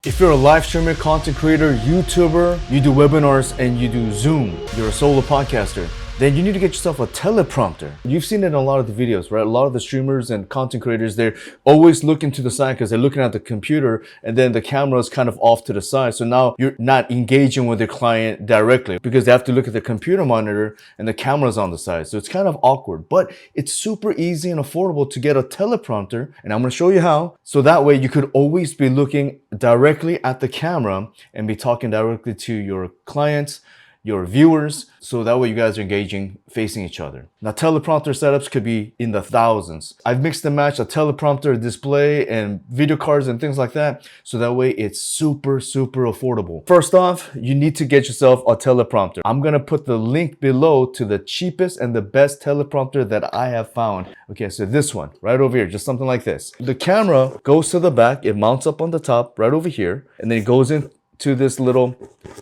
If you're a live streamer, content creator, YouTuber, you do webinars and you do Zoom, you're a solo podcaster, then you need to get yourself a teleprompter. You've seen it in a lot of the videos, right? A lot of the streamers and content creators, they're always looking to the side because they're looking at the computer and then the camera is kind of off to the side. So now you're not engaging with your client directly because they have to look at the computer monitor and the camera's on the side. So it's kind of awkward, but it's super easy and affordable to get a teleprompter. And I'm going to show you how. So that way you could always be looking directly at the camera and be talking directly to your clients, your viewers, so that way you guys are engaging, facing each other. Now, teleprompter setups could be in the thousands. I've mixed and matched a teleprompter display and video cards and things like that, so that way it's super affordable. First off, you need to get yourself a teleprompter. I'm gonna put the link below to the cheapest and the best teleprompter that I have found. Okay, so this one, right over here, just something like this. The camera goes to the back, it mounts up on the top, right over here, and then it goes into this little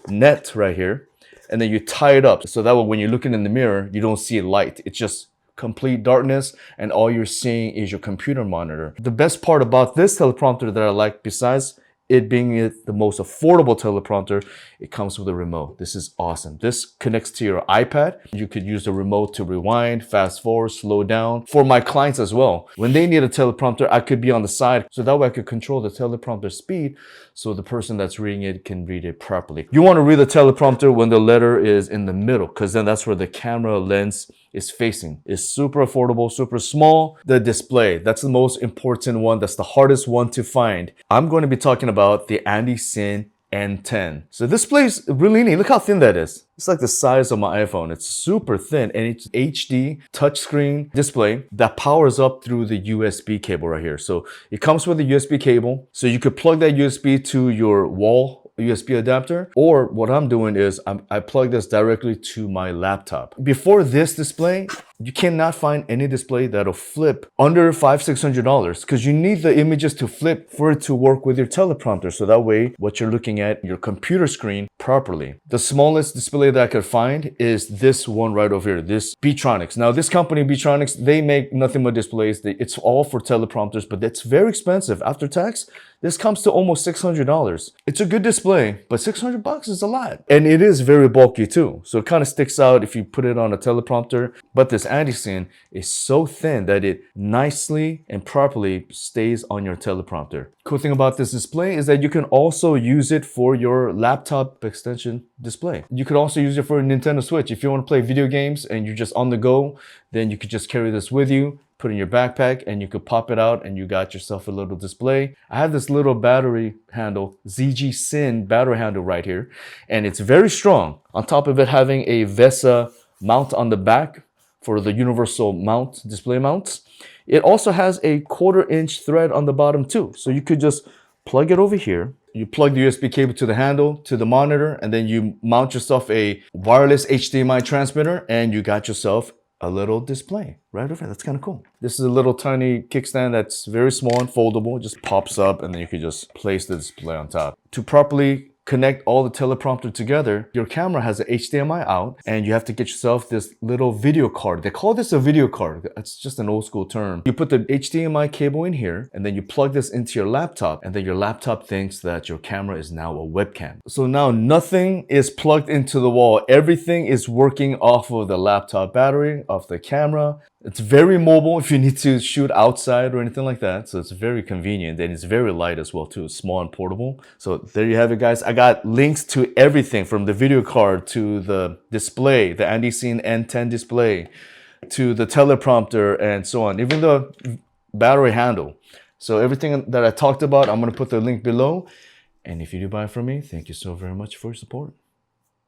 net right here. And then you tie it up so that way when you're looking in the mirror, you don't see light. It's just complete darkness and all you're seeing is your computer monitor. The best part about this teleprompter that I like, besides it being the most affordable teleprompter, it comes with a remote. This is awesome. This connects to your iPad. You could use the remote to rewind, fast forward, slow down. For my clients as well, when they need a teleprompter, I could be on the side so that way I could control the teleprompter speed so the person that's reading it can read it properly. You want to read the teleprompter when the letter is in the middle because then that's where the camera lens is facing. It's super affordable, super small. The display, that's the most important one. That's the hardest one to find. I'm going to be talking about the Andy-Sin N10. So this display is really neat. Look how thin that is. It's like the size of my iPhone. It's super thin and it's HD touchscreen display that powers up through the USB cable right here. So it comes with a USB cable. So you could plug that USB to your wall USB adapter, or what I'm doing is I plug this directly to my laptop. Before this display, you cannot find any display that'll flip under $500-600 because you need the images to flip for it to work with your teleprompter. So that way, what you're looking at, your computer screen properly. The smallest display that I could find is this one right over here, this Beatronics. Now, this company, Beatronics, they make nothing but displays. It's all for teleprompters, but it's very expensive. After tax, this comes to almost $600. It's a good display, but $600 is a lot. And it is very bulky too. So it kind of sticks out if you put it on a teleprompter. But this Andy-Sin is so thin that it nicely and properly stays on your teleprompter. Cool thing about this display is that you can also use it for your laptop extension display. You could also use it for a Nintendo Switch. If you want to play video games and you're just on the go, then you could just carry this with you, put it in your backpack, and you could pop it out and you got yourself a little display. I have this little battery handle, ZG-Sin battery handle right here, and it's very strong. On top of it having a VESA mount on the back for the universal mount, display mounts. It also has a 1/4-inch thread on the bottom too. So you could just plug it over here. You plug the USB cable to the handle, to the monitor, and then you mount yourself a wireless HDMI transmitter and you got yourself a little display right over there. That's kind of cool. This is a little tiny kickstand that's very small and foldable. It just pops up and then you can just place the display on top. To properly connect all the teleprompter together, your camera has an HDMI out and you have to get yourself this little video card. They call this a video card. It's just an old school term. You put the HDMI cable in here and then you plug this into your laptop and then your laptop thinks that your camera is now a webcam. So now nothing is plugged into the wall. Everything is working off of the laptop battery, off the camera. It's very mobile if you need to shoot outside or anything like that. So it's very convenient and it's very light as well too. It's small and portable. So there you have it, guys. I got links to everything from the video card to the display, the Andy-Sin N10 display, to the teleprompter and so on, even the battery handle. So everything that I talked about, I'm going to put the link below. And if you do buy from me, thank you so very much for your support.